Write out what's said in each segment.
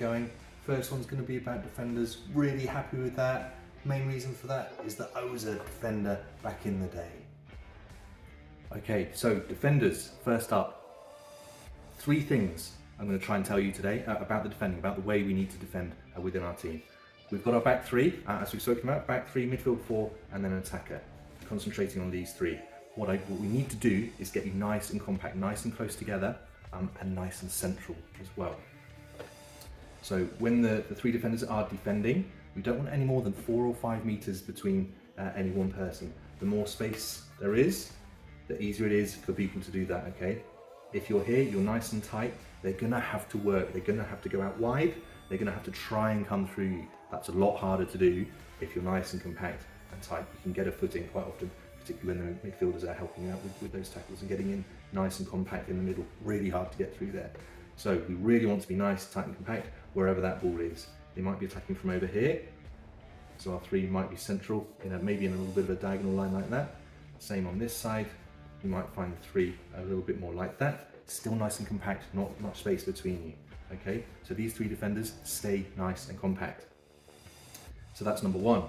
going. First one's going to be about defenders. Really happy with that. Main reason for that is that I was a defender back in the day. Okay, so defenders, first up. 3 things I'm going to try and tell you today about the defending, about the way we need to defend within our team. We've got our back 3, as we've spoken about, back 3, midfield 4, and then an attacker. Concentrating on these 3. What we need to do is get you nice and compact, nice and close together, and nice and central as well. So when the 3 defenders are defending, we don't want any more than 4 or 5 meters between any one person. The more space there is, the easier it is for people to do that, okay? If you're here, you're nice and tight, they're gonna have to work, they're gonna have to go out wide, they're gonna have to try and come through you. That's a lot harder to do if you're nice and compact and tight. You can get a footing quite often, particularly when the midfielders are helping out with those tackles and getting in nice and compact in the middle. Really hard to get through there. So we really want to be nice, tight and compact wherever that ball is. They might be attacking from over here, so our 3 might be central, maybe in a little bit of a diagonal line like that. Same on this side, you might find the 3 a little bit more like that. Still nice and compact, not much space between you. Okay, so these 3 defenders stay nice and compact. So that's number 1.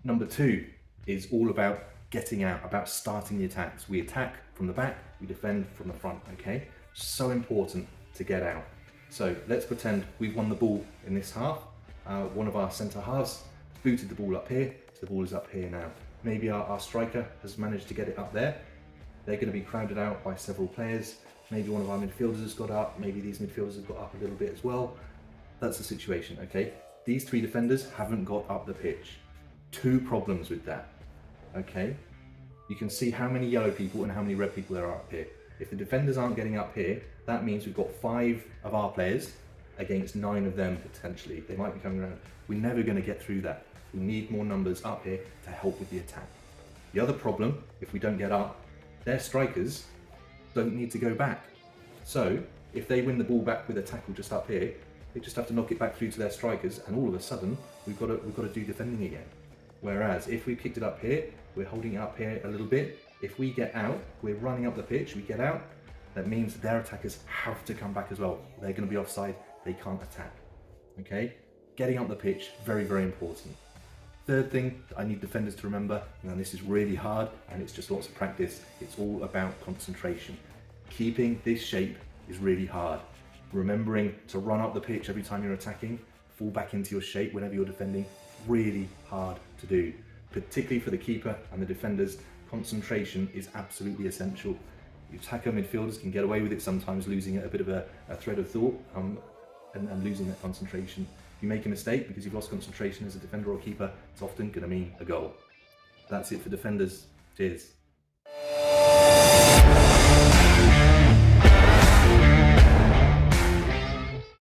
Number 2 is all about getting out, about starting the attacks. We attack from the back, we defend from the front, okay? So important to get out. So let's pretend we've won the ball in this half. One of our centre halves booted the ball up here, so the ball is up here now. Maybe our striker has managed to get it up there. They're going to be crowded out by several players. Maybe one of our midfielders has got up, maybe these midfielders have got up a little bit as well. That's the situation, okay? These 3 defenders haven't got up the pitch. 2 problems with that, okay? You can see how many yellow people and how many red people there are up here. If the defenders aren't getting up here, that means we've got 5 of our players against 9 of them potentially. They might be coming around. We're never going to get through that. We need more numbers up here to help with the attack. The other problem, if we don't get up, their strikers don't need to go back. So if they win the ball back with a tackle just up here, they just have to knock it back through to their strikers, and all of a sudden we've got to do defending again. Whereas if we kicked it up here, we're holding it up here a little bit. If we get out, we're running up the pitch, we get out, that means their attackers have to come back as well. They're going to be offside, they can't attack. Okay? Getting up the pitch, very, very important. Third thing I need defenders to remember, and this is really hard and it's just lots of practice, it's all about concentration. Keeping this shape is really hard. Remembering to run up the pitch every time you're attacking, fall back into your shape whenever you're defending, really hard to do. Particularly for the keeper and the defenders, concentration is absolutely essential. The attacker midfielders can get away with it sometimes, losing a bit of a thread of thought and losing that concentration. If you make a mistake because you've lost concentration as a defender or keeper, it's often going to mean a goal. That's it for defenders. Cheers.